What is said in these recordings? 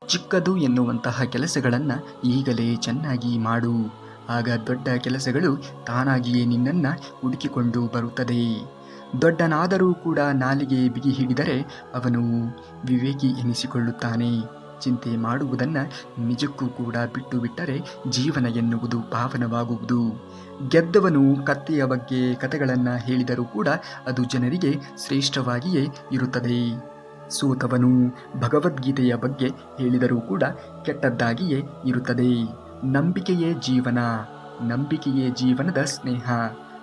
ಚಿಕ್ಕದು ಎನ್ನುವಂತಹ ಕೆಲಸಗಳನ್ನು ಈಗಲೇ ಚೆನ್ನಾಗಿ ಮಾಡು. ಆಗ ದೊಡ್ಡ ಕೆಲಸಗಳು ತಾನಾಗಿಯೇ ನಿನ್ನನ್ನು ಹುಡುಕಿಕೊಂಡು ಬರುತ್ತದೆ. ದೊಡ್ಡನಾದರೂ ಕೂಡ ನಾಲಿಗೆ ಬಿಗಿ ಹಿಡಿದರೆ ಅವನು ವಿವೇಕಿ ಎನಿಸಿಕೊಳ್ಳುತ್ತಾನೆ. ಚಿಂತೆ ಮಾಡುವುದನ್ನು ನಿಜಕ್ಕೂ ಕೂಡ ಬಿಟ್ಟು ಬಿಟ್ಟರೆ ಜೀವನ ಎನ್ನುವುದು ಪಾವನವಾಗುವುದು. ಗೆದ್ದವನು ಕತ್ತೆಯ ಬಗ್ಗೆ ಕಥೆಗಳನ್ನು ಹೇಳಿದರೂ ಕೂಡ ಅದು ಜನರಿಗೆ ಶ್ರೇಷ್ಠವಾಗಿಯೇ ಇರುತ್ತದೆ. ಸೋತವನು ಭಗವದ್ಗೀತೆಯ ಬಗ್ಗೆ ಹೇಳಿದರೂ ಕೂಡ ಕೆಟ್ಟದ್ದಾಗಿಯೇ ಇರುತ್ತದೆ. ನಂಬಿಕೆಯೇ ಜೀವನ, ನಂಬಿಕೆಯೇ ಜೀವನದ ಸ್ನೇಹ.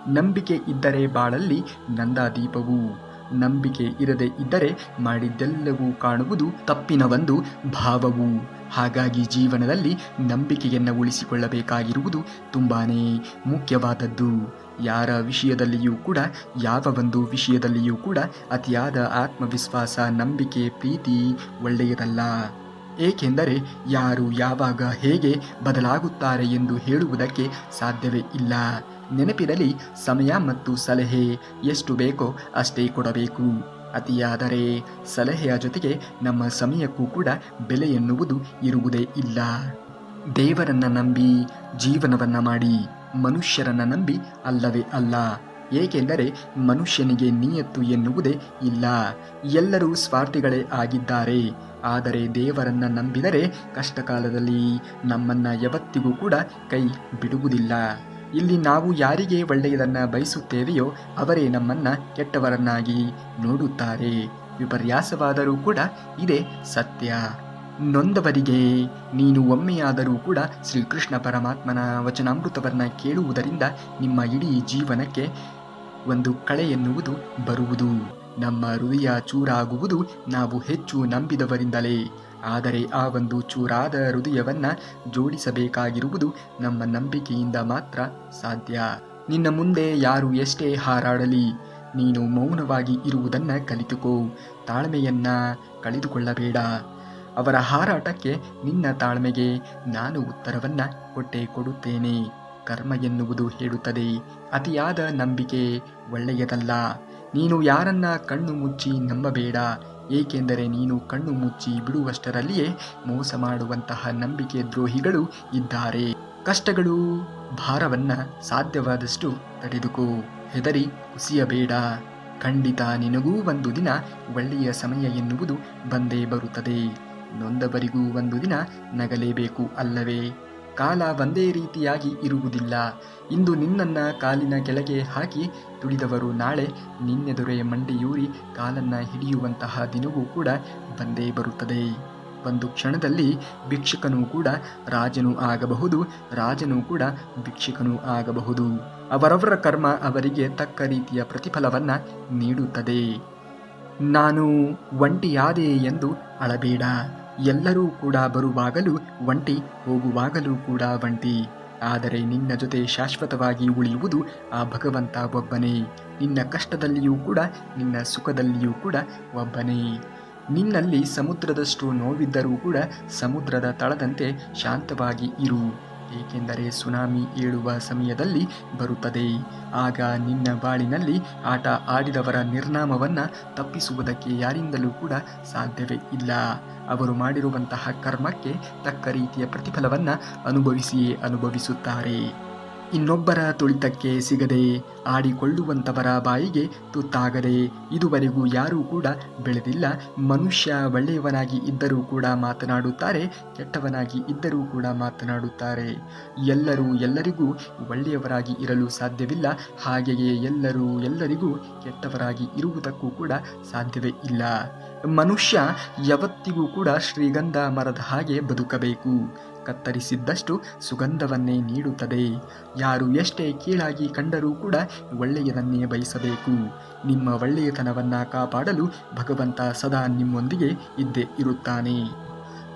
ನಂಬಿಕೆ ಇದ್ದರೆ ಬಾಳಲ್ಲಿ ನಂದಾದೀಪವು, ನಂಬಿಕೆ ಇರದೇ ಇದ್ದರೆ ಮಾಡಿದ್ದೆಲ್ಲವೂ ಕಾಣುವುದು ತಪ್ಪಿನ ಒಂದು ಭಾವವು. ಹಾಗಾಗಿ ಜೀವನದಲ್ಲಿ ನಂಬಿಕೆಯನ್ನು ಉಳಿಸಿಕೊಳ್ಳಬೇಕಾಗಿರುವುದು ತುಂಬಾನೇ ಮುಖ್ಯವಾದದ್ದು. ಯಾರ ವಿಷಯದಲ್ಲಿಯೂ ಕೂಡ, ಯಾವ ಒಂದು ವಿಷಯದಲ್ಲಿಯೂ ಕೂಡ ಅತಿಯಾದ ಆತ್ಮವಿಶ್ವಾಸ, ನಂಬಿಕೆ, ಪ್ರೀತಿ ಒಳ್ಳೆಯದಲ್ಲ. ಏಕೆಂದರೆ ಯಾರು ಯಾವಾಗ ಹೇಗೆ ಬದಲಾಗುತ್ತಾರೆ ಎಂದು ಹೇಳುವುದಕ್ಕೆ ಸಾಧ್ಯವೇ ಇಲ್ಲ. ನೆನಪಿರಲಿ, ಸಮಯ ಮತ್ತು ಸಲಹೆ ಎಷ್ಟು ಬೇಕೋ ಅಷ್ಟೇ ಕೊಡಬೇಕು. ಅತಿಯಾದರೆ ಸಲಹೆಯ ಜೊತೆಗೆ ನಮ್ಮ ಸಮಯಕ್ಕೂ ಕೂಡ ಬೆಲೆ ಎನ್ನುವುದು ಇರುವುದೇ ಇಲ್ಲ. ದೇವರನ್ನ ನಂಬಿ ಜೀವನವನ್ನ ಮಾಡಿ, ಮನುಷ್ಯರನ್ನ ನಂಬಿ ಅಲ್ಲವೇ ಅಲ್ಲ. ಏಕೆಂದರೆ ಮನುಷ್ಯನಿಗೆ ನಿಯತ್ತು ಎನ್ನುವುದೇ ಇಲ್ಲ. ಎಲ್ಲರೂ ಸ್ವಾರ್ಥಿಗಳೇ ಆಗಿದ್ದಾರೆ. ಆದರೆ ದೇವರನ್ನ ನಂಬಿದರೆ ಕಷ್ಟಕಾಲದಲ್ಲಿ ನಮ್ಮನ್ನ ಯಾವತ್ತಿಗೂ ಕೂಡ ಕೈ ಬಿಡುವುದಿಲ್ಲ. ಇಲ್ಲಿ ನಾವು ಯಾರಿಗೆ ಒಳ್ಳೆಯದನ್ನು ಬಯಸುತ್ತೇವೆಯೋ ಅವರೇ ನಮ್ಮನ್ನು ಕೆಟ್ಟವರನ್ನಾಗಿ ನೋಡುತ್ತಾರೆ. ವಿಪರ್ಯಾಸವಾದರೂ ಕೂಡ ಇದೇ ಸತ್ಯ. ನೊಂದವರಿಗೆ ನೀನು ಒಮ್ಮೆಯಾದರೂ ಕೂಡ ಶ್ರೀಕೃಷ್ಣ ಪರಮಾತ್ಮನ ವಚನಾಮೃತವನ್ನು ಕೇಳುವುದರಿಂದ ನಿಮ್ಮ ಇಡೀ ಜೀವನಕ್ಕೆ ಒಂದು ಕಳೆ ಎನ್ನುವುದು ಬರುವುದು. ನಮ್ಮ ಹೃದಯ ಚೂರಾಗುವುದು ನಾವು ಹೆಚ್ಚು ನಂಬಿದವರಿಂದಲೇ. ಆದರೆ ಆ ಒಂದು ಚೂರಾದ ಹೃದಯವನ್ನು ಜೋಡಿಸಬೇಕಾಗಿರುವುದು ನಮ್ಮ ನಂಬಿಕೆಯಿಂದ ಮಾತ್ರ ಸಾಧ್ಯ. ನಿನ್ನ ಮುಂದೆ ಯಾರು ಎಷ್ಟೇ ಹಾರಾಡಲಿ, ನೀನು ಮೌನವಾಗಿ ಇರುವುದನ್ನು ಕಲಿತುಕೋ. ತಾಳ್ಮೆಯನ್ನು ಕಳೆದುಕೊಳ್ಳಬೇಡ. ಅವರ ಹಾರಾಟಕ್ಕೆ ನಿನ್ನ ತಾಳ್ಮೆಗೆ ನಾನು ಉತ್ತರವನ್ನು ಕೊಟ್ಟೇ ಕೊಡುತ್ತೇನೆ. ಕರ್ಮ ಎನ್ನುವುದು ಹೇಳುತ್ತದೆ, ಅತಿಯಾದ ನಂಬಿಕೆ ಒಳ್ಳೆಯದಲ್ಲ. ನೀನು ಯಾರನ್ನ ಕಣ್ಣು ಮುಚ್ಚಿ ನಂಬಬೇಡ. ಏಕೆಂದರೆ ನೀನು ಕಣ್ಣು ಮುಚ್ಚಿ ಬಿಡುವಷ್ಟರಲ್ಲಿಯೇ ಮೋಸ ಮಾಡುವಂತಹ ನಂಬಿಕೆ ದ್ರೋಹಿಗಳು ಇದ್ದಾರೆ. ಕಷ್ಟಗಳು ಭಾರವನ್ನ ಸಾಧ್ಯವಾದಷ್ಟು ತಡೆದುಕೋ. ಹೆದರಿ ಕುಸಿಯಬೇಡ. ಖಂಡಿತ ನಿನಗೂ ಒಂದು ದಿನ ಒಳ್ಳೆಯ ಸಮಯ ಎನ್ನುವುದು ಬಂದೇ ಬರುತ್ತದೆ. ನೊಂದವರಿಗೂ ಒಂದು ದಿನ ನಗಲೇಬೇಕು ಅಲ್ಲವೇ? ಕಾಲ ಒಂದೇ ರೀತಿಯಾಗಿ ಇರುವುದಿಲ್ಲ. ಇಂದು ನಿನ್ನನ್ನು ಕಾಲಿನ ಕೆಳಗೆ ಹಾಕಿ ತುಳಿದವರು ನಾಳೆ ನಿನ್ನೆದುರೇ ಮಂಡಿಯೂರಿ ಕಾಲನ್ನು ಹಿಡಿಯುವಂತಹ ದಿನವೂ ಕೂಡ ಬಂದೇ ಬರುತ್ತದೆ. ಒಂದು ಕ್ಷಣದಲ್ಲಿ ಭಿಕ್ಷುಕನೂ ಕೂಡ ರಾಜನೂ ಆಗಬಹುದು, ರಾಜನೂ ಕೂಡ ಭಿಕ್ಷುಕನೂ ಆಗಬಹುದು. ಅವರವರ ಕರ್ಮ ಅವರಿಗೆ ತಕ್ಕ ರೀತಿಯ ಪ್ರತಿಫಲವನ್ನು ನೀಡುತ್ತದೆ. ನಾನು ಒಂಟಿಯಾದೆ ಎಂದು ಅಳಬೇಡ. ಎಲ್ಲರೂ ಕೂಡ ಬರುವಾಗಲೂ ಒಂಟಿ, ಹೋಗುವಾಗಲೂ ಕೂಡ ಒಂಟಿ. ಆದರೆ ನಿನ್ನ ಜೊತೆ ಶಾಶ್ವತವಾಗಿ ಉಳಿಯುವುದು ಆ ಭಗವಂತ ಒಬ್ಬನೇ. ನಿನ್ನ ಕಷ್ಟದಲ್ಲಿಯೂ ಕೂಡ ನಿನ್ನ ಸುಖದಲ್ಲಿಯೂ ಕೂಡ ಒಬ್ಬನೇ. ನಿನ್ನಲ್ಲಿ ಸಮುದ್ರದಷ್ಟು ನೋವಿದ್ದರೂ ಕೂಡ ಸಮುದ್ರದ ತಳದಂತೆ ಶಾಂತವಾಗಿ ಇರು. ಏಕೆಂದರೆ ಸುನಾಮಿ ಏಳುವ ಸಮಯದಲ್ಲಿ ಬರುತ್ತದೆ. ಆಗ ನಿನ್ನ ಬಾಳಿನಲ್ಲಿ ಆಟ ಆಡಿದವರ ನಿರ್ನಾಮವನ್ನು ತಪ್ಪಿಸುವುದಕ್ಕೆ ಯಾರಿಂದಲೂ ಕೂಡ ಸಾಧ್ಯವೇ ಇಲ್ಲ. ಅವರು ಮಾಡಿರುವಂತಹ ಕರ್ಮಕ್ಕೆ ತಕ್ಕ ರೀತಿಯ ಪ್ರತಿಫಲವನ್ನು ಅನುಭವಿಸಿಯೇ ಅನುಭವಿಸುತ್ತಾರೆ. ಇನ್ನೊಬ್ಬರ ತುಳಿತಕ್ಕೆ ಸಿಗದೆ, ಆಡಿಕೊಳ್ಳುವಂಥವರ ಬಾಯಿಗೆ ತುತ್ತಾಗದೆ ಇದುವರೆಗೂ ಯಾರೂ ಕೂಡ ಬೆಳೆದಿಲ್ಲ. ಮನುಷ್ಯ ಒಳ್ಳೆಯವನಾಗಿ ಇದ್ದರೂ ಕೂಡ ಮಾತನಾಡುತ್ತಾರೆ, ಕೆಟ್ಟವನಾಗಿ ಇದ್ದರೂ ಕೂಡ ಮಾತನಾಡುತ್ತಾರೆ. ಎಲ್ಲರೂ ಎಲ್ಲರಿಗೂ ಒಳ್ಳೆಯವರಾಗಿ ಇರಲು ಸಾಧ್ಯವಿಲ್ಲ. ಹಾಗೆಯೇ ಎಲ್ಲರೂ ಎಲ್ಲರಿಗೂ ಕೆಟ್ಟವರಾಗಿ ಇರುವುದಕ್ಕೂ ಕೂಡ ಸಾಧ್ಯವೇ ಇಲ್ಲ. ಮನುಷ್ಯ ಯಾವತ್ತಿಗೂ ಕೂಡ ಶ್ರೀಗಂಧ ಮರದ ಹಾಗೆ ಬದುಕಬೇಕು. ಕತ್ತರಿಸಿದ್ದಷ್ಟು ಸುಗಂಧವನ್ನೇ ನೀಡುತ್ತದೆ. ಯಾರು ಎಷ್ಟೇ ಕೀಳಾಗಿ ಕಂಡರೂ ಕೂಡ ಒಳ್ಳೆಯದನ್ನೇ ಬಯಸಬೇಕು. ನಿಮ್ಮ ಒಳ್ಳೆಯತನವನ್ನು ಕಾಪಾಡಲು ಭಗವಂತ ಸದಾ ನಿಮ್ಮೊಂದಿಗೆ ಇದ್ದೇ ಇರುತ್ತಾನೆ.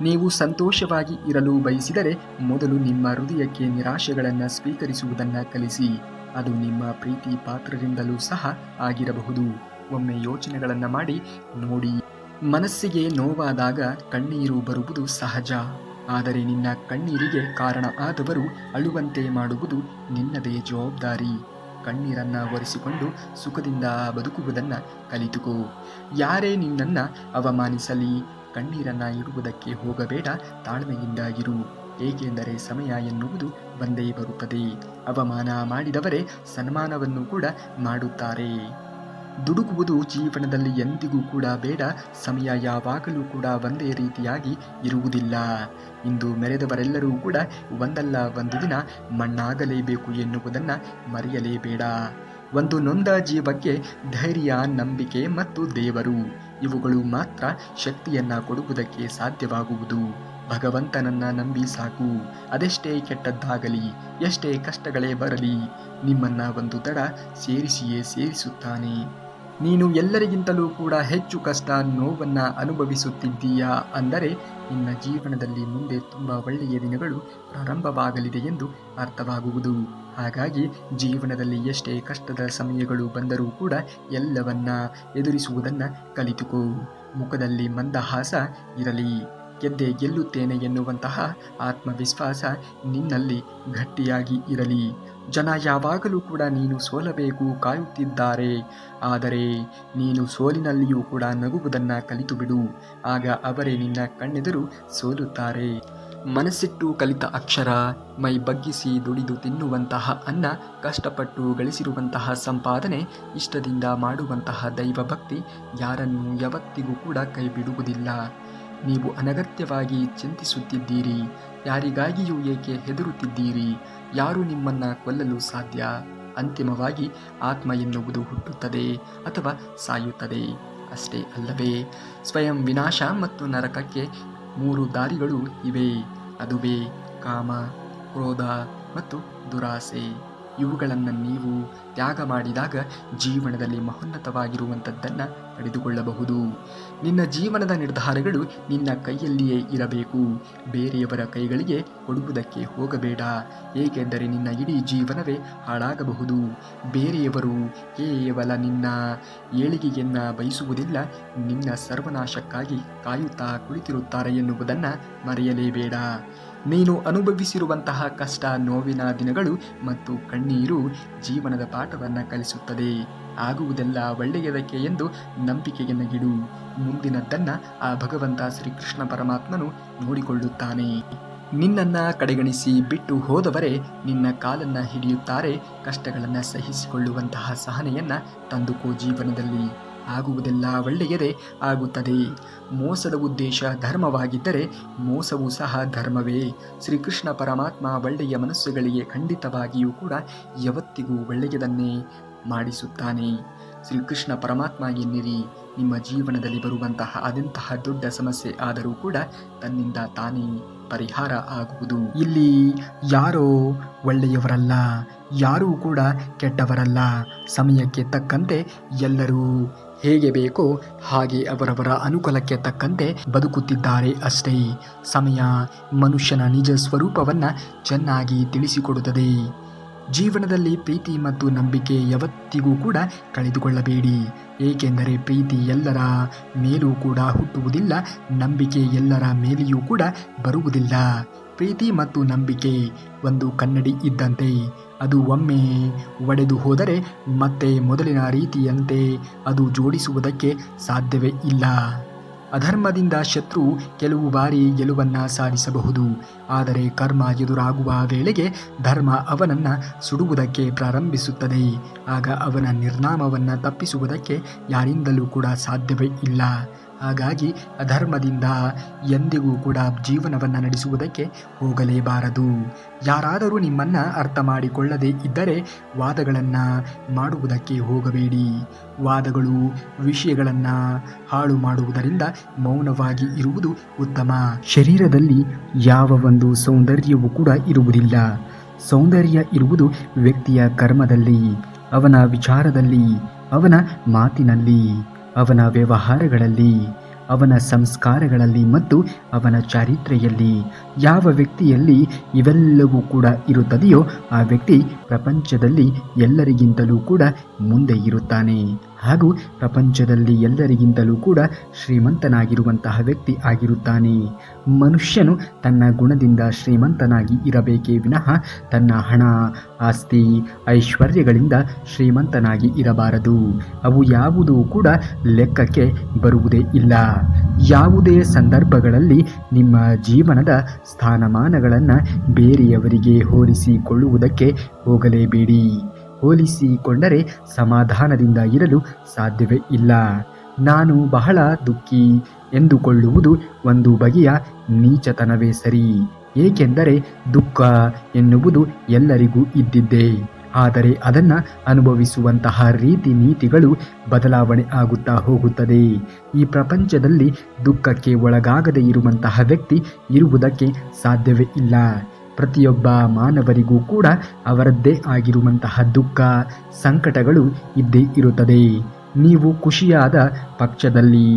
ನೀವು ಸಂತೋಷವಾಗಿ ಇರಲು ಬಯಸಿದರೆ ಮೊದಲು ನಿಮ್ಮ ಹೃದಯಕ್ಕೆ ನಿರಾಶೆಗಳನ್ನು ಸ್ವೀಕರಿಸುವುದನ್ನು ಕಲಿಸಿ. ಅದು ನಿಮ್ಮ ಪ್ರೀತಿ ಪಾತ್ರರಿಂದಲೂ ಸಹ ಆಗಿರಬಹುದು. ಒಮ್ಮೆ ಯೋಚನೆಗಳನ್ನು ಮಾಡಿ ನೋಡಿ. ಮನಸ್ಸಿಗೆ ನೋವಾದಾಗ ಕಣ್ಣೀರು ಬರುವುದು ಸಹಜ. ಆದರೆ ನಿನ್ನ ಕಣ್ಣೀರಿಗೆ ಕಾರಣ ಆದವರು ಅಳುವಂತೆ ಮಾಡುವುದು ನಿನ್ನದೇ ಜವಾಬ್ದಾರಿ. ಕಣ್ಣೀರನ್ನು ಒರೆಸಿಕೊಂಡು ಸುಖದಿಂದ ಬದುಕುವುದನ್ನು ಕಲಿತುಕೋ. ಯಾರೇ ನಿನ್ನನ್ನು ಅವಮಾನಿಸಲಿ, ಕಣ್ಣೀರನ್ನು ಇಡುವುದಕ್ಕೆ ಹೋಗಬೇಡ, ತಾಳ್ಮೆಯಿಂದ ಇರು. ಏಕೆಂದರೆ ಸಮಯ ಎನ್ನುವುದು ಬಂದೇ ಬರುತ್ತದೆ. ಅವಮಾನ ಮಾಡಿದವರೇ ಸನ್ಮಾನವನ್ನು ಕೂಡ ಮಾಡುತ್ತಾರೆ. ದುಡುಕುವುದು ಜೀವನದಲ್ಲಿ ಎಂದಿಗೂ ಕೂಡ ಬೇಡ. ಸಮಯ ಯಾವಾಗಲೂ ಕೂಡ ಒಂದೇ ರೀತಿಯಾಗಿ ಇರುವುದಿಲ್ಲ. ಇಂದು ಮೆರೆದವರೆಲ್ಲರೂ ಕೂಡ ಒಂದಲ್ಲ ಒಂದು ದಿನ ಮಣ್ಣಾಗಲೇಬೇಕು ಎನ್ನುವುದನ್ನು ಮರೆಯಲೇಬೇಡ. ಒಂದು ನೊಂದ ಜೀವಕ್ಕೆ ಧೈರ್ಯ, ನಂಬಿಕೆ ಮತ್ತು ದೇವರು ಇವುಗಳು ಮಾತ್ರ ಶಕ್ತಿಯನ್ನು ಕೊಡುವುದಕ್ಕೆ ಸಾಧ್ಯವಾಗುವುದು. ಭಗವಂತನನ್ನ ನಂಬಿ ಸಾಕು. ಅದೆಷ್ಟೇ ಕೆಟ್ಟದ್ದಾಗಲಿ, ಎಷ್ಟೇ ಕಷ್ಟಗಳೇ ಬರಲಿ, ನಿಮ್ಮನ್ನ ಒಂದು ದಡ ಸೇರಿಸಿಯೇ ಸೇರಿಸುತ್ತಾನೆ. ನೀನು ಎಲ್ಲರಿಗಿಂತಲೂ ಕೂಡ ಹೆಚ್ಚು ಕಷ್ಟ, ನೋವನ್ನು ಅನುಭವಿಸುತ್ತಿದ್ದೀಯಾ ಅಂದರೆ ನಿನ್ನ ಜೀವನದಲ್ಲಿ ಮುಂದೆ ತುಂಬ ಒಳ್ಳೆಯ ದಿನಗಳು ಪ್ರಾರಂಭವಾಗಲಿದೆ ಎಂದು ಅರ್ಥವಾಗುವುದು. ಹಾಗಾಗಿ ಜೀವನದಲ್ಲಿ ಎಷ್ಟೇ ಕಷ್ಟದ ಸಮಯಗಳು ಬಂದರೂ ಕೂಡ ಎಲ್ಲವನ್ನ ಎದುರಿಸುವುದನ್ನು ಕಲಿತುಕೋ. ಮುಖದಲ್ಲಿ ಮಂದಹಾಸ ಇರಲಿ. ಗೆದ್ದೆ ಗೆಲ್ಲುತ್ತೇನೆ ಎನ್ನುವಂತಹ ಆತ್ಮವಿಶ್ವಾಸ ನಿನ್ನಲ್ಲಿ ಗಟ್ಟಿಯಾಗಿ ಇರಲಿ. ಜನ ಯಾವಾಗಲೂ ಕೂಡ ನೀನು ಸೋಲಬೇಕು ಕಾಯುತ್ತಿದ್ದಾರೆ. ಆದರೆ ನೀನು ಸೋಲಿನಲ್ಲಿಯೂ ಕೂಡ ನಗುವುದನ್ನು ಕಲಿತು ಬಿಡು. ಆಗ ಅವರೇ ನಿನ್ನ ಕಣ್ಣೆದುರು ಸೋಲುತ್ತಾರೆ. ಮನಸ್ಸಿಟ್ಟು ಕಲಿತ ಅಕ್ಷರ, ಮೈ ಬಗ್ಗಿಸಿ ದುಡಿದು ತಿನ್ನುವಂತಹ ಅನ್ನ, ಕಷ್ಟಪಟ್ಟು ಗಳಿಸಿರುವಂತಹ ಸಂಪಾದನೆ, ಇಷ್ಟದಿಂದ ಮಾಡುವಂತಹ ದೈವಭಕ್ತಿ ಯಾರನ್ನೂ ಯಾವತ್ತಿಗೂ ಕೂಡ ಕೈ ಬಿಡುವುದಿಲ್ಲ. ನೀವು ಅನಗತ್ಯವಾಗಿ ಚಿಂತಿಸುತ್ತಿದ್ದೀರಿ. ಯಾರಿಗಾಗಿಯೂ ಏಕೆ ಹೆದರುತ್ತಿದ್ದೀರಿ? ಯಾರು ನಿಮ್ಮನ್ನ ಕೊಲ್ಲಲು ಸಾಧ್ಯ? ಅಂತಿಮವಾಗಿ ಆತ್ಮ ಎನ್ನುವುದು ಹುಟ್ಟುತ್ತದೆ ಅಥವಾ ಸಾಯುತ್ತದೆ, ಅಷ್ಟೇ ಅಲ್ಲವೇ? ಸ್ವಯಂ ವಿನಾಶ ಮತ್ತು ನರಕಕ್ಕೆ 3 ದಾರಿಗಳು ಇವೆ. ಅದುವೇ ಕಾಮ, ಕ್ರೋಧ ಮತ್ತು ದುರಾಸೆ. ಇವುಗಳನ್ನು ನೀವು ತ್ಯಾಗ ಮಾಡಿದಾಗ ಜೀವನದಲ್ಲಿ ಮಹೋನ್ನತವಾಗಿರುವಂಥದ್ದನ್ನು ಪಡೆದುಕೊಳ್ಳಬಹುದು. ನಿನ್ನ ಜೀವನದ ನಿರ್ಧಾರಗಳು ನಿನ್ನ ಕೈಯಲ್ಲಿಯೇ ಇರಬೇಕು. ಬೇರೆಯವರ ಕೈಗಳಿಗೆ ಕೊಡುವುದಕ್ಕೆ ಹೋಗಬೇಡ. ಏಕೆಂದರೆ ನಿನ್ನ ಇಡೀ ಜೀವನವೇ ಹಾಳಾಗಬಹುದು. ಬೇರೆಯವರು ಕೇವಲ ನಿನ್ನ ಏಳಿಗೆಯನ್ನು ಬಯಸುವುದಿಲ್ಲ, ನಿನ್ನ ಸರ್ವನಾಶಕ್ಕಾಗಿ ಕಾಯುತ್ತಾ ಕುಳಿತಿರುತ್ತಾರೆ ಎನ್ನುವುದನ್ನು ಮರೆಯಲೇಬೇಡ. ನೀನು ಅನುಭವಿಸಿರುವಂತಹ ಕಷ್ಟ, ನೋವಿನ ದಿನಗಳು ಮತ್ತು ಕಣ್ಣೀರು ಜೀವನದ ಪಾಠವನ್ನು ಕಲಿಸುತ್ತದೆ. ಆಗುವುದೆಲ್ಲ ಒಳ್ಳೆಯದಕ್ಕೆ ಎಂದು ನಂಬಿಕೆಯನ್ನು ಇಡು. ಮುಂದಿನದ್ದನ್ನು ಆ ಭಗವಂತ ಶ್ರೀಕೃಷ್ಣ ಪರಮಾತ್ಮನು ನೋಡಿಕೊಳ್ಳುತ್ತಾನೆ. ನಿನ್ನನ್ನು ಕಡೆಗಣಿಸಿ ಬಿಟ್ಟು ಹೋದವರೇ ನಿನ್ನ ಕಾಲನ್ನು ಹಿಡಿಯುತ್ತಾರೆ. ಕಷ್ಟಗಳನ್ನು ಸಹಿಸಿಕೊಳ್ಳುವಂತಹ ಸಹನೆಯನ್ನು ತಂದುಕೋ. ಜೀವನದಲ್ಲಿ ಆಗುವುದೆಲ್ಲ ಒಳ್ಳೆಯದೇ ಆಗುತ್ತದೆ. ಮೋಸದ ಉದ್ದೇಶ ಧರ್ಮವಾಗಿದ್ದರೆ ಮೋಸವೂ ಸಹ ಧರ್ಮವೇ. ಶ್ರೀಕೃಷ್ಣ ಪರಮಾತ್ಮ ಒಳ್ಳೆಯ ಮನಸ್ಸುಗಳಿಗೆ ಖಂಡಿತವಾಗಿಯೂ ಕೂಡ ಯಾವತ್ತಿಗೂ ಒಳ್ಳೆಯದನ್ನೇ ಮಾಡಿಸುತ್ತಾನೆ. ಶ್ರೀಕೃಷ್ಣ ಪರಮಾತ್ಮ ಎನ್ನಿರಿ. ನಿಮ್ಮ ಜೀವನದಲ್ಲಿ ಬರುವಂತಹ ಅದೆಂತಹ ದೊಡ್ಡ ಸಮಸ್ಯೆ ಆದರೂ ಕೂಡ ತನ್ನಿಂದ ತಾನೇ ಪರಿಹಾರ ಆಗುವುದು. ಇಲ್ಲಿ ಯಾರೋ ಒಳ್ಳೆಯವರಲ್ಲ, ಯಾರೂ ಕೂಡ ಕೆಟ್ಟವರಲ್ಲ. ಸಮಯಕ್ಕೆ ತಕ್ಕಂತೆ ಎಲ್ಲರೂ ಹೇಗೆ ಬೇಕೋ ಹಾಗೆ ಅವರವರ ಅನುಕೂಲಕ್ಕೆ ತಕ್ಕಂತೆ ಬದುಕುತ್ತಿದ್ದಾರೆ ಅಷ್ಟೇ. ಸಮಯ ಮನುಷ್ಯನ ನಿಜ ಸ್ವರೂಪವನ್ನು ಚೆನ್ನಾಗಿ ತಿಳಿಸಿಕೊಡುತ್ತದೆ. ಜೀವನದಲ್ಲಿ ಪ್ರೀತಿ ಮತ್ತು ನಂಬಿಕೆ ಯಾವತ್ತಿಗೂ ಕೂಡ ಕಳೆದುಕೊಳ್ಳಬೇಡಿ. ಏಕೆಂದರೆ ಪ್ರೀತಿ ಎಲ್ಲರ ಮೇಲೂ ಕೂಡ ಹುಟ್ಟುವುದಿಲ್ಲ, ನಂಬಿಕೆ ಎಲ್ಲರ ಮೇಲೆಯೂ ಕೂಡ ಬರುವುದಿಲ್ಲ. ಪ್ರೀತಿ ಮತ್ತು ನಂಬಿಕೆ ಒಂದು ಕನ್ನಡಿ ಇದ್ದಂತೆ. ಅದು ಒಮ್ಮೆ ಒಡೆದು ಹೋದರೆ ಮತ್ತೆ ಮೊದಲಿನ ರೀತಿಯಂತೆ ಅದು ಜೋಡಿಸುವುದಕ್ಕೆ ಸಾಧ್ಯವೇ ಇಲ್ಲ. ಅಧರ್ಮದಿಂದ ಶತ್ರು ಕೆಲವು ಬಾರಿ ಗೆಲುವನ್ನು ಸಾಧಿಸಬಹುದು. ಆದರೆ ಕರ್ಮ ಎದುರಾಗುವ ವೇಳೆಗೆ ಧರ್ಮ ಅವನನ್ನು ಸುಡುವುದಕ್ಕೆ ಪ್ರಾರಂಭಿಸುತ್ತದೆ. ಆಗ ಅವನ ನಿರ್ನಾಮವನ್ನು ತಪ್ಪಿಸುವುದಕ್ಕೆ ಯಾರಿಂದಲೂ ಕೂಡ ಸಾಧ್ಯವೇ ಇಲ್ಲ. ಹಾಗಾಗಿ ಅಧರ್ಮದಿಂದ ಎಂದಿಗೂ ಕೂಡ ಜೀವನವನ್ನು ನಡೆಸುವುದಕ್ಕೆ ಹೋಗಲೇಬಾರದು. ಯಾರಾದರೂ ನಿಮ್ಮನ್ನು ಅರ್ಥ ಮಾಡಿಕೊಳ್ಳದೇ ಇದ್ದರೆ ವಾದಗಳನ್ನು ಮಾಡುವುದಕ್ಕೆ ಹೋಗಬೇಡಿ. ವಾದಗಳು ವಿಷಯಗಳನ್ನು ಹಾಳು ಮಾಡುವುದರಿಂದ ಮೌನವಾಗಿ ಇರುವುದು ಉತ್ತಮ. ಶರೀರದಲ್ಲಿ ಯಾವ ಒಂದು ಸೌಂದರ್ಯವೂ ಕೂಡ ಇರುವುದಿಲ್ಲ. ಸೌಂದರ್ಯ ಇರುವುದು ವ್ಯಕ್ತಿಯ ಕರ್ಮದಲ್ಲಿ, ಅವನ ವಿಚಾರದಲ್ಲಿ, ಅವನ ಮಾತಿನಲ್ಲಿ, ಅವನ ವ್ಯವಹಾರಗಳಲ್ಲಿ, ಅವನ ಸಂಸ್ಕಾರಗಳಲ್ಲಿ ಮತ್ತು ಅವನ ಚಾರಿತ್ರ್ಯದಲ್ಲಿ. ಯಾವ ವ್ಯಕ್ತಿಯಲ್ಲಿ ಇವೆಲ್ಲವೂ ಕೂಡ ಇರುತ್ತದೆಯೋ ಆ ವ್ಯಕ್ತಿ ಪ್ರಪಂಚದಲ್ಲಿ ಎಲ್ಲರಿಗಿಂತಲೂ ಕೂಡ ಮುಂದೆ ಇರುತ್ತಾನೆ. ಹಾಗೂ ಪ್ರಪಂಚದಲ್ಲಿ ಎಲ್ಲರಿಗಿಂತಲೂ ಕೂಡ ಶ್ರೀಮಂತನಾಗಿರುವಂತಹ ವ್ಯಕ್ತಿ ಆಗಿರುತ್ತಾನೆ. ಮನುಷ್ಯನು ತನ್ನ ಗುಣದಿಂದ ಶ್ರೀಮಂತನಾಗಿ ಇರಬೇಕೇ ವಿನಃ ತನ್ನ ಹಣ, ಆಸ್ತಿ, ಐಶ್ವರ್ಯಗಳಿಂದ ಶ್ರೀಮಂತನಾಗಿ ಇರಬಾರದು. ಅವು ಯಾವುದೂ ಕೂಡ ಲೆಕ್ಕಕ್ಕೆ ಬರುವುದೇ ಇಲ್ಲ. ಯಾವುದೇ ಸಂದರ್ಭಗಳಲ್ಲಿ ನಿಮ್ಮ ಜೀವನದ ಸ್ಥಾನಮಾನಗಳನ್ನು ಬೇರೆಯವರಿಗೆ ಹೋಲಿಸಿಕೊಳ್ಳುವುದಕ್ಕೆ ಹೋಗಲೇಬೇಡಿ. ಹೋಲಿಸಿಕೊಂಡರೆ ಸಮಾಧಾನದಿಂದ ಇರಲು ಸಾಧ್ಯವೇ ಇಲ್ಲ. ನಾನು ಬಹಳ ದುಃಖಿ ಎಂದುಕೊಳ್ಳುವುದು ಒಂದು ಬಗೆಯ ನೀಚತನವೇ ಸರಿ. ಏಕೆಂದರೆ ದುಃಖ ಎನ್ನುವುದು ಎಲ್ಲರಿಗೂ ಇದ್ದಿದ್ದೇ. ಆದರೆ ಅದನ್ನು ಅನುಭವಿಸುವಂತಹ ರೀತಿ ನೀತಿಗಳು ಬದಲಾವಣೆ ಆಗುತ್ತಾ ಹೋಗುತ್ತದೆ. ಈ ಪ್ರಪಂಚದಲ್ಲಿ ದುಃಖಕ್ಕೆ ಒಳಗಾಗದೇ ಇರುವಂತಹ ವ್ಯಕ್ತಿ ಇರುವುದಕ್ಕೆ ಸಾಧ್ಯವೇ ಇಲ್ಲ. ಪ್ರತಿಯೊಬ್ಬ ಮಾನವರಿಗೂ ಕೂಡ ಅವರದ್ದೇ ಆಗಿರುವಂತಹ ದುಃಖ, ಸಂಕಟಗಳು ಇದ್ದೇ ಇರುತ್ತದೆ. ನೀವು ಖುಷಿಯಾದ ಪಕ್ಷದಲ್ಲಿ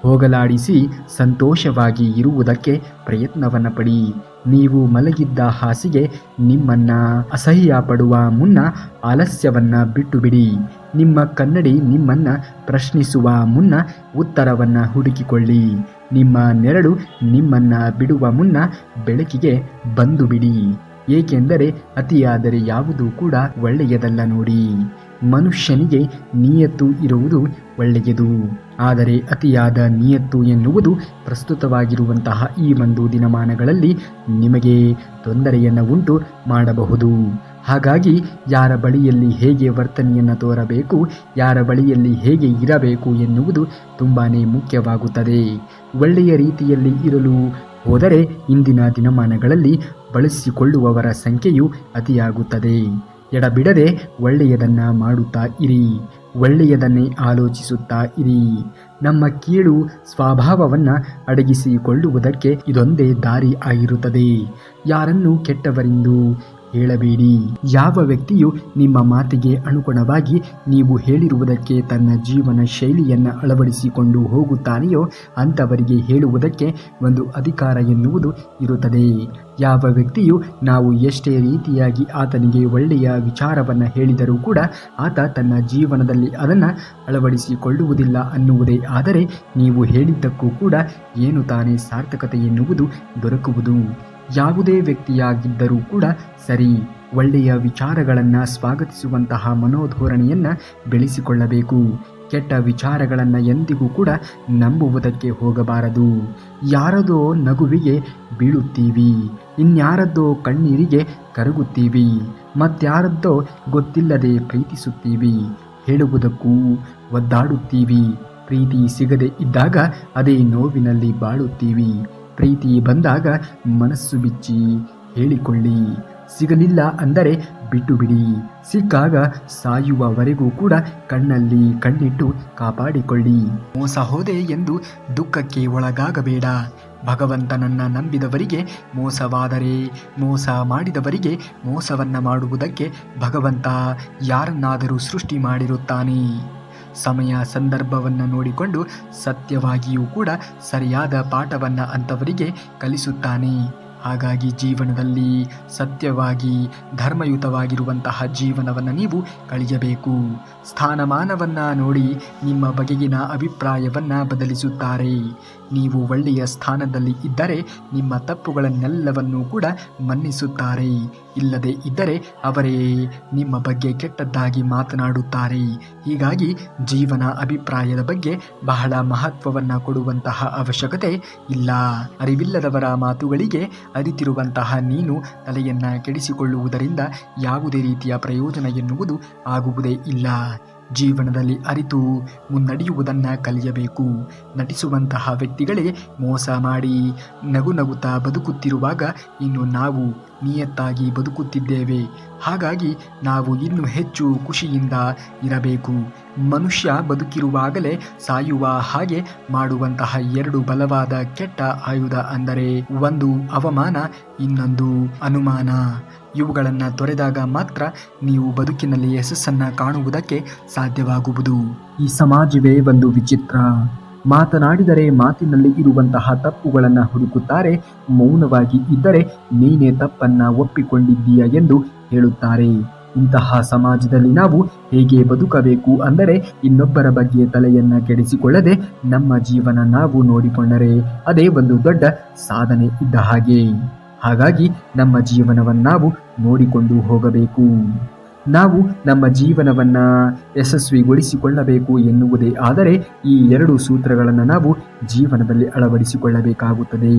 ಹೋಗಲಾಡಿಸಿ ಸಂತೋಷವಾಗಿ ಇರುವುದಕ್ಕೆ ಪ್ರಯತ್ನವನ್ನು ಪಡಿ. ನೀವು ಮಲಗಿದ್ದ ಹಾಸಿಗೆ ನಿಮ್ಮನ್ನು ಅಸಹ್ಯ ಪಡುವ ಮುನ್ನ ಆಲಸ್ಯವನ್ನು ಬಿಟ್ಟು ಬಿಡಿ. ನಿಮ್ಮ ಕನ್ನಡಿ ನಿಮ್ಮನ್ನು ಪ್ರಶ್ನಿಸುವ ಮುನ್ನ ಉತ್ತರವನ್ನು ಹುಡುಕಿಕೊಳ್ಳಿ. ನಿಮ್ಮ ನೆರಳು ನಿಮ್ಮನ್ನು ಬಿಡುವ ಮುನ್ನ ಬೆಳಕಿಗೆ ಬಂದು ಬಿಡಿ. ಏಕೆಂದರೆ ಅತಿಯಾದರೆ ಯಾವುದೂ ಕೂಡ ಒಳ್ಳೆಯದಲ್ಲ ನೋಡಿ. ಮನುಷ್ಯನಿಗೆ ನಿಯತ್ತು ಇರುವುದು ಒಳ್ಳೆಯದು. ಆದರೆ ಅತಿಯಾದ ನಿಯತ್ತು ಎನ್ನುವುದು ಪ್ರಸ್ತುತವಾಗಿರುವಂತಹ ಈ ಒಂದು ದಿನಮಾನಗಳಲ್ಲಿ ನಿಮಗೆ ತೊಂದರೆಯನ್ನು ಉಂಟು ಮಾಡಬಹುದು. ಹಾಗಾಗಿ ಯಾರ ಬಳಿಯಲ್ಲಿ ಹೇಗೆ ವರ್ತನೆಯನ್ನು ತೋರಬೇಕು, ಯಾರ ಬಳಿಯಲ್ಲಿ ಹೇಗೆ ಇರಬೇಕು ಎನ್ನುವುದು ತುಂಬಾ ಮುಖ್ಯವಾಗುತ್ತದೆ. ಒಳ್ಳೆಯ ರೀತಿಯಲ್ಲಿ ಇರಲು ಹೋದರೆ ಇಂದಿನ ದಿನಮಾನಗಳಲ್ಲಿ ಬಳಸಿಕೊಳ್ಳುವವರ ಸಂಖ್ಯೆಯು ಅತಿಯಾಗುತ್ತದೆ. ಎಡಬಿಡದೆ ಒಳ್ಳೆಯದನ್ನು ಮಾಡುತ್ತಾ ಇರಿ, ಒಳ್ಳೆಯದನ್ನೇ ಆಲೋಚಿಸುತ್ತಾ ಇರಿ. ನಮ್ಮ ಕೀಳು ಸ್ವಭಾವವನ್ನು ಅಡಗಿಸಿಕೊಳ್ಳುವುದಕ್ಕೆ ಇದೊಂದೇ ದಾರಿ ಆಗಿರುತ್ತದೆ. ಯಾರನ್ನು ಕೆಟ್ಟವರೆಂದು ಹೇಳಬೇಡಿ. ಯಾವ ವ್ಯಕ್ತಿಯು ನಿಮ್ಮ ಮಾತಿಗೆ ಅನುಗುಣವಾಗಿ ನೀವು ಹೇಳಿರುವುದಕ್ಕೆ ತನ್ನ ಜೀವನ ಶೈಲಿಯನ್ನು ಅಳವಡಿಸಿಕೊಂಡು ಹೋಗುತ್ತಾನೆಯೋ ಅಂಥವರಿಗೆ ಹೇಳುವುದಕ್ಕೆ ಒಂದು ಅಧಿಕಾರ ಎನ್ನುವುದು ಇರುತ್ತದೆ. ಯಾವ ವ್ಯಕ್ತಿಯು ನಾವು ಎಷ್ಟೇ ರೀತಿಯಾಗಿ ಆತನಿಗೆ ಒಳ್ಳೆಯ ವಿಚಾರವನ್ನು ಹೇಳಿದರೂ ಕೂಡ ಆತ ತನ್ನ ಜೀವನದಲ್ಲಿ ಅದನ್ನು ಅಳವಡಿಸಿಕೊಳ್ಳುವುದಿಲ್ಲ ಅನ್ನುವುದೇ ಆದರೆ ನೀವು ಹೇಳಿದ್ದಕ್ಕೂ ಕೂಡ ಏನು ತಾನೇ ಸಾರ್ಥಕತೆ ಎನ್ನುವುದು ದೊರಕುವುದು. ಯಾವುದೇ ವ್ಯಕ್ತಿಯಾಗಿದ್ದರೂ ಕೂಡ ಸರಿ, ಒಳ್ಳೆಯ ವಿಚಾರಗಳನ್ನು ಸ್ವಾಗತಿಸುವಂತಹ ಮನೋಧೋರಣೆಯನ್ನು ಬೆಳೆಸಿಕೊಳ್ಳಬೇಕು. ಕೆಟ್ಟ ವಿಚಾರಗಳನ್ನು ಎಂದಿಗೂ ಕೂಡ ನಂಬುವುದಕ್ಕೆ ಹೋಗಬಾರದು. ಯಾರದೋ ನಗುವಿಗೆ ಬೀಳುತ್ತೀವಿ, ಇನ್ಯಾರದ್ದೋ ಕಣ್ಣೀರಿಗೆ ಕರಗುತ್ತೀವಿ, ಮತ್ಯಾರದ್ದೋ ಗೊತ್ತಿಲ್ಲದೆ ಪ್ರೀತಿಸುತ್ತೀವಿ, ಹೇಳುವುದಕ್ಕೂ ಒದ್ದಾಡುತ್ತೀವಿ. ಪ್ರೀತಿ ಸಿಗದೆ ಇದ್ದಾಗ ಅದೇ ನೋವಿನಲ್ಲಿ ಬಾಳುತ್ತೀವಿ. ಪ್ರೀತಿ ಬಂದಾಗ ಮನಸ್ಸು ಬಿಚ್ಚಿ ಹೇಳಿಕೊಳ್ಳಿ. ಸಿಗಲಿಲ್ಲ ಅಂದರೆ ಬಿಟ್ಟು ಬಿಡಿ. ಸಿಕ್ಕಾಗ ಸಾಯುವವರೆಗೂ ಕೂಡ ಕಣ್ಣಲ್ಲಿ ಕಣ್ಣಿಟ್ಟು ಕಾಪಾಡಿಕೊಳ್ಳಿ. ಮೋಸ ಹೋದೆ ಎಂದು ದುಃಖಕ್ಕೆ ಒಳಗಾಗಬೇಡ. ಭಗವಂತನನ್ನು ನಂಬಿದವರಿಗೆ ಮೋಸವಾದರೆ, ಮೋಸ ಮಾಡಿದವರಿಗೆ ಮೋಸವನ್ನು ಮಾಡುವುದಕ್ಕೆ ಭಗವಂತ ಯಾರನ್ನಾದರೂ ಸೃಷ್ಟಿ ಮಾಡಿರುತ್ತಾನೆ. ಸಮಯ ಸಂದರ್ಭವನ್ನು ನೋಡಿಕೊಂಡು ಸತ್ಯವಾಗಿಯೂ ಕೂಡ ಸರಿಯಾದ ಪಾಠವನ್ನು ಅಂಥವರಿಗೆ ಕಲಿಸುತ್ತಾನೆ. ಹಾಗಾಗಿ ಜೀವನದಲ್ಲಿ ಸತ್ಯವಾಗಿ ಧರ್ಮಯುತವಾಗಿರುವಂತಹ ಜೀವನವನ್ನು ನೀವು ಕಳೆಯಬೇಕು. ಸ್ಥಾನಮಾನವನ್ನು ನೋಡಿ ನಿಮ್ಮ ಬಗೆಗಿನ ಅಭಿಪ್ರಾಯವನ್ನು ಬದಲಿಸುತ್ತಾರೆ. ನೀವು ಒಳ್ಳೆಯ ಸ್ಥಾನದಲ್ಲಿ ಇದ್ದರೆ ನಿಮ್ಮ ತಪ್ಪುಗಳನ್ನೆಲ್ಲವನ್ನೂ ಕೂಡ ಮನ್ನಿಸುತ್ತಾರೆ. ಇಲ್ಲದೆ ಇದ್ದರೆ ಅವರೇ ನಿಮ್ಮ ಬಗ್ಗೆ ಕೆಟ್ಟದ್ದಾಗಿ ಮಾತನಾಡುತ್ತಾರೆ. ಹೀಗಾಗಿ ಜೀವನ ಅಭಿಪ್ರಾಯದ ಬಗ್ಗೆ ಬಹಳ ಮಹತ್ವವನ್ನು ಕೊಡುವಂತಹ ಅವಶ್ಯಕತೆ ಇಲ್ಲ. ಅರಿವಿಲ್ಲದವರ ಮಾತುಗಳಿಗೆ ಅರಿತಿರುವಂತಹ ನೀನು ತಲೆಯನ್ನು ಕೆಡಿಸಿಕೊಳ್ಳುವುದರಿಂದ ಯಾವುದೇ ರೀತಿಯ ಪ್ರಯೋಜನ ಎನ್ನುವುದು ಆಗುವುದೇ ಇಲ್ಲ. ಜೀವನದಲ್ಲಿ ಅರಿತು ಮುನ್ನಡೆಯುವುದನ್ನು ಕಲಿಯಬೇಕು. ನಟಿಸುವಂತಹ ವ್ಯಕ್ತಿಗಳೇ ಮೋಸ ಮಾಡಿ ನಗು ನಗುತ್ತಾ ಬದುಕುತ್ತಿರುವಾಗ ಇನ್ನು ನಾವು ನಿಯತ್ತಾಗಿ ಬದುಕುತ್ತಿದ್ದೇವೆ. ಹಾಗಾಗಿ ನಾವು ಇನ್ನೂ ಹೆಚ್ಚು ಖುಷಿಯಿಂದ ಇರಬೇಕು. ಮನುಷ್ಯ ಬದುಕಿರುವಾಗಲೇ ಸಾಯುವ ಹಾಗೆ ಮಾಡುವಂತಹ ಎರಡು ಬಲವಾದ ಕೆಟ್ಟ ಆಯುಧ ಅಂದರೆ ಒಂದು ಅವಮಾನ, ಇನ್ನೊಂದು ಅನುಮಾನ. ಇವುಗಳನ್ನು ತೊರೆದಾಗ ಮಾತ್ರ ನೀವು ಬದುಕಿನಲ್ಲಿ ಯಶಸ್ಸನ್ನು ಕಾಣುವುದಕ್ಕೆ ಸಾಧ್ಯವಾಗುವುದು. ಈ ಸಮಾಜವೇ ಒಂದು ವಿಚಿತ್ರ. ಮಾತನಾಡಿದರೆ ಮಾತಿನಲ್ಲಿ ಇರುವಂತಹ ತಪ್ಪುಗಳನ್ನು ಹುಡುಕುತ್ತಾರೆ. ಮೌನವಾಗಿ ಇದ್ದರೆ ನೀನೇ ತಪ್ಪನ್ನು ಒಪ್ಪಿಕೊಂಡಿದ್ದೀಯ ಎಂದು ಹೇಳುತ್ತಾರೆ. ಇಂತಹ ಸಮಾಜದಲ್ಲಿ ನಾವು ಹೇಗೆ ಬದುಕಬೇಕು ಅಂದರೆ ಇನ್ನೊಬ್ಬರ ಬಗ್ಗೆ ತಲೆಯನ್ನ ಕೆಡಿಸಿಕೊಳ್ಳದೆ ನಮ್ಮ ಜೀವನ ನಾವು ನೋಡಿಕೊಂಡರೆ ಅದೇ ಒಂದು ದೊಡ್ಡ ಸಾಧನೆ ಇದ್ದ ಹಾಗೆ. ಹಾಗಾಗಿ ನಮ್ಮ ಜೀವನವನ್ನು ನಾವು ನೋಡಿಕೊಂಡು ಹೋಗಬೇಕು. ನಾವು ನಮ್ಮ ಜೀವನವನ್ನು ಯಶಸ್ವಿಗೊಳಿಸಿಕೊಳ್ಳಬೇಕು ಎನ್ನುವುದೇ ಆದರೆ ಈ 2 ಸೂತ್ರಗಳನ್ನು ನಾವು ಜೀವನದಲ್ಲಿ ಅಳವಡಿಸಿಕೊಳ್ಳಬೇಕಾಗುತ್ತದೆ.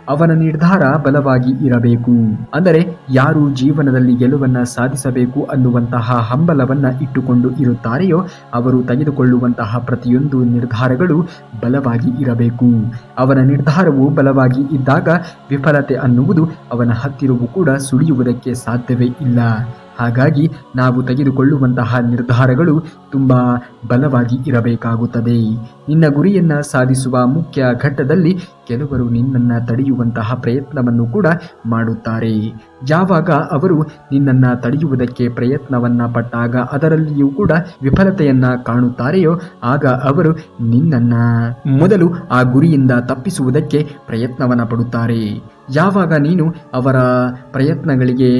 ಅವನ ನಿರ್ಧಾರ ಬಲವಾಗಿ ಇರಬೇಕು. ಅಂದರೆ ಯಾರು ಜೀವನದಲ್ಲಿ ಗೆಲುವನ್ನು ಸಾಧಿಸಬೇಕು ಅನ್ನುವಂತಹ ಹಂಬಲವನ್ನು ಇಟ್ಟುಕೊಂಡು ಇರುತ್ತಾರೆಯೋ ಅವರು ತೆಗೆದುಕೊಳ್ಳುವಂತಹ ಪ್ರತಿಯೊಂದು ನಿರ್ಧಾರಗಳು ಬಲವಾಗಿ ಇರಬೇಕು. ಅವನ ನಿರ್ಧಾರವು ಬಲವಾಗಿ ಇದ್ದಾಗ ವಿಫಲತೆ ಅನ್ನುವುದು ಅವನ ಹತ್ತಿರವೂ ಕೂಡ ಸುಳಿಯುವುದಕ್ಕೆ ಸಾಧ್ಯವೇ ಇಲ್ಲ. ಹಾಗಾಗಿ ನಾವು ತೆಗೆದುಕೊಳ್ಳುವಂತಹ ನಿರ್ಧಾರಗಳು ತುಂಬ ಬಲವಾಗಿ ಇರಬೇಕಾಗುತ್ತದೆ. ನಿನ್ನ ಗುರಿಯನ್ನು ಸಾಧಿಸುವ ಮುಖ್ಯ ಘಟ್ಟದಲ್ಲಿ ಕೆಲವರು ನಿನ್ನನ್ನು ತಡೆಯುವಂತಹ ಪ್ರಯತ್ನವನ್ನು ಕೂಡ ಮಾಡುತ್ತಾರೆ. ಯಾವಾಗ ಅವರು ನಿನ್ನನ್ನು ತಡೆಯುವುದಕ್ಕೆ ಪ್ರಯತ್ನವನ್ನು ಪಟ್ಟಾಗ ಅದರಲ್ಲಿಯೂ ಕೂಡ ವಿಫಲತೆಯನ್ನು ಕಾಣುತ್ತಾರೆಯೋ ಆಗ ಅವರು ನಿನ್ನನ್ನು ಮೊದಲು ಆ ಗುರಿಯಿಂದ ತಪ್ಪಿಸುವುದಕ್ಕೆ ಪ್ರಯತ್ನವನ್ನು ಪಡುತ್ತಾರೆ. ಯಾವಾಗ ನೀನು ಅವರ ಪ್ರಯತ್ನಗಳಿಗೆ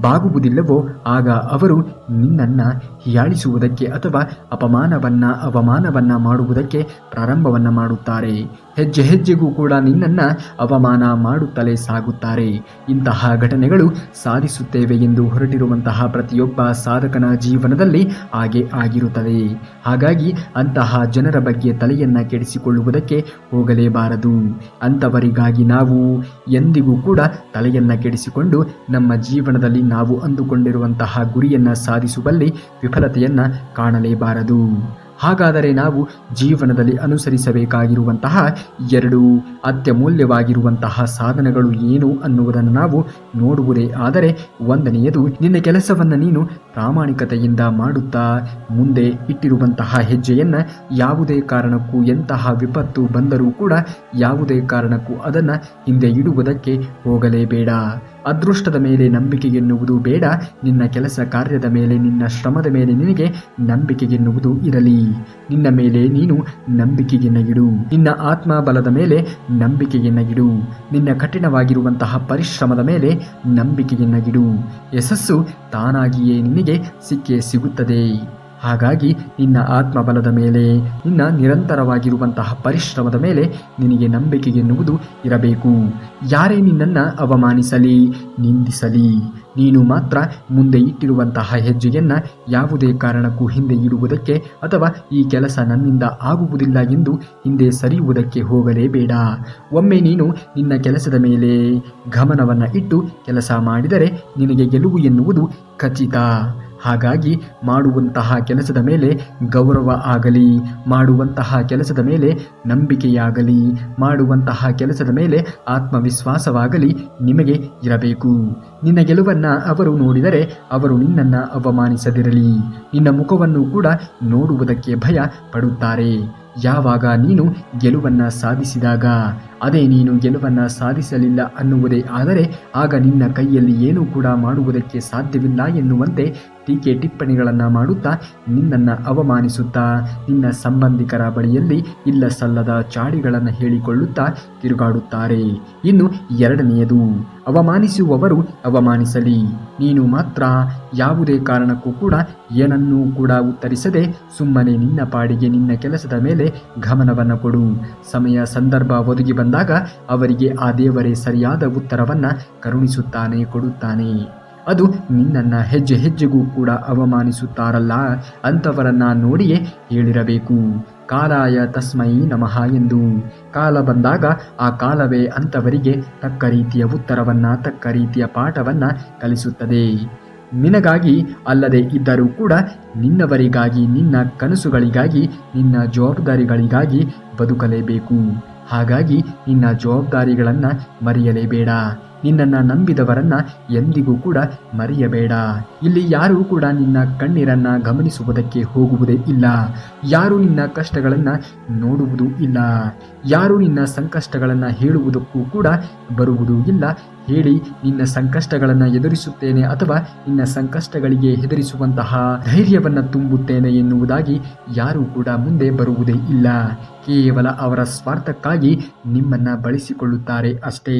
ಬಾಗುವುದಿಲ್ಲವೋ ಆಗ ಅವರು ನಿನ್ನನ್ನು ಹೀಯಾಳಿಸುವುದಕ್ಕೆ ಅಥವಾ ಅವಮಾನವನ್ನು ಮಾಡುವುದಕ್ಕೆ ಪ್ರಾರಂಭವನ್ನು ಮಾಡುತ್ತಾರೆ. ಹೆಜ್ಜೆ ಹೆಜ್ಜೆಗೂ ಕೂಡ ನಿನ್ನನ್ನು ಅವಮಾನ ಮಾಡುತ್ತಲೇ ಸಾಗುತ್ತಾರೆ. ಇಂತಹ ಘಟನೆಗಳು ಸಾಧಿಸುತ್ತೇವೆ ಎಂದು ಹೊರಟಿರುವಂತಹ ಪ್ರತಿಯೊಬ್ಬ ಸಾಧಕನ ಜೀವನದಲ್ಲಿ ಹಾಗೆ ಆಗಿರುತ್ತದೆ. ಹಾಗಾಗಿ ಅಂತಹ ಜನರ ಬಗ್ಗೆ ತಲೆಯನ್ನು ಕೆಡಿಸಿಕೊಳ್ಳುವುದಕ್ಕೆ ಹೋಗಲೇಬಾರದು. ಅಂಥವರಿಗಾಗಿ ನಾವು ಎಂದಿಗೂ ಕೂಡ ತಲೆಯನ್ನು ಕೆಡಿಸಿಕೊಂಡು ನಮ್ಮ ಜೀವನದಲ್ಲಿ ನಾವು ಅಂದುಕೊಂಡಿರುವಂತಹ ಗುರಿಯನ್ನು ಸಾಧಿಸುವಲ್ಲಿ ವಿಫಲತೆಯನ್ನು ಕಾಣಲೇಬಾರದು. ಹಾಗಾದರೆ ನಾವು ಜೀವನದಲ್ಲಿ ಅನುಸರಿಸಬೇಕಾಗಿರುವಂತಹ 2 ಅತ್ಯಮೂಲ್ಯವಾಗಿರುವಂತಹ ಸಾಧನಗಳು ಏನು ಅನ್ನುವುದನ್ನು ನಾವು ನೋಡುವುದೇ ಆದರೆ, 1ನೇಯದು ನಿನ್ನ ಕೆಲಸವನ್ನು ನೀನು ಪ್ರಾಮಾಣಿಕತೆಯಿಂದ ಮಾಡುತ್ತಾ ಮುಂದೆ ಇಟ್ಟಿರುವಂತಹ ಹೆಜ್ಜೆಯನ್ನು ಯಾವುದೇ ಕಾರಣಕ್ಕೂ ಎಂತಹ ವಿಪತ್ತು ಬಂದರೂ ಕೂಡ ಯಾವುದೇ ಕಾರಣಕ್ಕೂ ಅದನ್ನು ಹಿಂದೆ ಇಡುವುದಕ್ಕೆ ಹೋಗಲೇಬೇಡ. ಅದೃಷ್ಟದ ಮೇಲೆ ನಂಬಿಕೆ ಎನ್ನುವುದು ಬೇಡ. ನಿನ್ನ ಕೆಲಸ ಕಾರ್ಯದ ಮೇಲೆ, ನಿನ್ನ ಶ್ರಮದ ಮೇಲೆ ನಿನಗೆ ನಂಬಿಕೆ ಎನ್ನುವುದು ಇರಲಿ. ನಿನ್ನ ಮೇಲೆ ನೀನು ನಂಬಿಕೆಯನ್ನು ಇಡು. ನಿನ್ನ ಆತ್ಮಬಲದ ಮೇಲೆ ನಂಬಿಕೆಯನ್ನು ಇಡು. ನಿನ್ನ ಕಠಿಣವಾಗಿರುವಂತಹ ಪರಿಶ್ರಮದ ಮೇಲೆ ನಂಬಿಕೆಯನ್ನು ಇಡು. ಯಶಸ್ಸು ತಾನಾಗಿಯೇ ನಿನಗೆ ಸಿಗುತ್ತದೆ. ಹಾಗಾಗಿ ನಿನ್ನ ಆತ್ಮಬಲದ ಮೇಲೆ, ನಿನ್ನ ನಿರಂತರವಾಗಿರುವಂತಹ ಪರಿಶ್ರಮದ ಮೇಲೆ ನಿನಗೆ ನಂಬಿಕೆ ಎನ್ನುವುದು ಇರಬೇಕು. ಯಾರೇ ನಿನ್ನನ್ನು ಅವಮಾನಿಸಲಿ, ನಿಂದಿಸಲಿ, ನೀನು ಮಾತ್ರ ಮುಂದೆ ಇಟ್ಟಿರುವಂತಹ ಹೆಜ್ಜೆಯನ್ನು ಯಾವುದೇ ಕಾರಣಕ್ಕೂ ಹಿಂದೆ ಇಡುವುದಕ್ಕೆ ಅಥವಾ ಈ ಕೆಲಸ ನನ್ನಿಂದ ಆಗುವುದಿಲ್ಲ ಎಂದು ಹಿಂದೆ ಸರಿಯುವುದಕ್ಕೆ ಹೋಗಲೇಬೇಡ. ಒಮ್ಮೆ ನೀನು ನಿನ್ನ ಕೆಲಸದ ಮೇಲೆ ಗಮನವನ್ನು ಇಟ್ಟು ಕೆಲಸ ಮಾಡಿದರೆ ನಿನಗೆ ಗೆಲುವು ಎನ್ನುವುದು ಖಚಿತ. ಹಾಗಾಗಿ ಮಾಡುವಂತಹ ಕೆಲಸದ ಮೇಲೆ ಗೌರವ ಆಗಲಿ, ಮಾಡುವಂತಹ ಕೆಲಸದ ಮೇಲೆ ನಂಬಿಕೆಯಾಗಲಿ, ಮಾಡುವಂತಹ ಕೆಲಸದ ಮೇಲೆ ಆತ್ಮವಿಶ್ವಾಸವಾಗಲಿ ನಿಮಗೆ ಇರಬೇಕು. ನಿನ್ನ ಗೆಲುವನ್ನು ಅವರು ನೋಡಿದರೆ ಅವರು ನಿನ್ನನ್ನು ಅವಮಾನಿಸದಿರಲಿ. ನಿನ್ನ ಮುಖವನ್ನು ಕೂಡ ನೋಡುವುದಕ್ಕೆ ಭಯ ಪಡುತ್ತಾರೆ. ಯಾವಾಗ ನೀನು ಗೆಲುವನ್ನು ಸಾಧಿಸಿದಾಗ, ಅದೇ ನೀನು ಗೆಲುವನ್ನು ಸಾಧಿಸಲಿಲ್ಲ ಅನ್ನುವುದೇ ಆದರೆ ಆಗ ನಿನ್ನ ಕೈಯಲ್ಲಿ ಏನೂ ಕೂಡ ಮಾಡುವುದಕ್ಕೆ ಸಾಧ್ಯವಿಲ್ಲ ಎನ್ನುವಂತೆ ಟೀಕೆ ಟಿಪ್ಪಣಿಗಳನ್ನು ಮಾಡುತ್ತಾ ನಿನ್ನನ್ನು ಅವಮಾನಿಸುತ್ತಾ ನಿನ್ನ ಸಂಬಂಧಿಕರ ಬಳಿಯಲ್ಲಿ ಇಲ್ಲ ಸಲ್ಲದ ಚಾಡಿಗಳನ್ನು ಹೇಳಿಕೊಳ್ಳುತ್ತಾ ತಿರುಗಾಡುತ್ತಾರೆ. ಇನ್ನು 2ನೇಯದು, ಅವಮಾನಿಸುವವರು ಅವಮಾನಿಸಲಿ, ನೀನು ಮಾತ್ರ ಯಾವುದೇ ಕಾರಣಕ್ಕೂ ಕೂಡ ಏನನ್ನೂ ಕೂಡ ಉತ್ತರಿಸದೆ ಸುಮ್ಮನೆ ನಿನ್ನ ಪಾಡಿಗೆ ನಿನ್ನ ಕೆಲಸದ ಮೇಲೆ ಗಮನವನ್ನು ಕೊಡು. ಸಮಯ ಸಂದರ್ಭ ಒದಗಿ ಬಂದಾಗ ಅವರಿಗೆ ಆ ದೇವರೇ ಸರಿಯಾದ ಉತ್ತರವನ್ನು ಕರುಣಿಸುತ್ತಾನೆ, ಕೊಡುತ್ತಾನೆ. ಅದು ನಿನ್ನನ್ನು ಹೆಜ್ಜೆ ಹೆಜ್ಜೆಗೂ ಕೂಡ ಅವಮಾನಿಸುತ್ತಾರಲ್ಲ ಅಂಥವರನ್ನು ನೋಡಿಯೇ ಹೇಳಿರಬೇಕು, ಕಾಲಾಯ ತಸ್ಮೈ ನಮಃ ಎಂದು. ಕಾಲ ಬಂದಾಗ ಆ ಕಾಲವೇ ಅಂಥವರಿಗೆ ತಕ್ಕ ರೀತಿಯ ಉತ್ತರವನ್ನು, ತಕ್ಕ ರೀತಿಯ ಪಾಠವನ್ನು ಕಲಿಸುತ್ತದೆ. ನಿನಗಾಗಿ ಅಲ್ಲದೆ ಇದ್ದರೂ ಕೂಡ ನಿನ್ನವರಿಗಾಗಿ, ನಿನ್ನ ಕನಸುಗಳಿಗಾಗಿ, ನಿನ್ನ ಜವಾಬ್ದಾರಿಗಳಿಗಾಗಿ ಬದುಕಲೇಬೇಕು. ಹಾಗಾಗಿ ನಿನ್ನ ಜವಾಬ್ದಾರಿಗಳನ್ನು ಮರೆಯಲೇಬೇಡ. ನಿನ್ನನ್ನು ನಂಬಿದವರನ್ನು ಎಂದಿಗೂ ಕೂಡ ಮರೆಯಬೇಡ. ಇಲ್ಲಿ ಯಾರೂ ಕೂಡ ನಿನ್ನ ಕಣ್ಣೀರನ್ನು ಗಮನಿಸುವುದಕ್ಕೆ ಹೋಗುವುದೇ ಇಲ್ಲ. ಯಾರೂ ನಿನ್ನ ಕಷ್ಟಗಳನ್ನು ನೋಡುವುದೂ ಇಲ್ಲ. ಯಾರೂ ನಿನ್ನ ಸಂಕಷ್ಟಗಳನ್ನು ಹೇಳುವುದಕ್ಕೂ ಕೂಡ ಬರುವುದೂ ಇಲ್ಲ. ಹೇಳಿ ನಿನ್ನ ಸಂಕಷ್ಟಗಳನ್ನು ಎದುರಿಸುತ್ತೇನೆ ಅಥವಾ ನಿನ್ನ ಸಂಕಷ್ಟಗಳಿಗೆ ಹೆದರಿಸುವಂತಹ ಧೈರ್ಯವನ್ನು ತುಂಬುತ್ತೇನೆ ಎನ್ನುವುದಾಗಿ ಯಾರೂ ಕೂಡ ಮುಂದೆ ಬರುವುದೇ ಇಲ್ಲ. ಕೇವಲ ಅವರ ಸ್ವಾರ್ಥಕ್ಕಾಗಿ ನಿಮ್ಮನ್ನು ಬಳಸಿಕೊಳ್ಳುತ್ತಾರೆ ಅಷ್ಟೇ.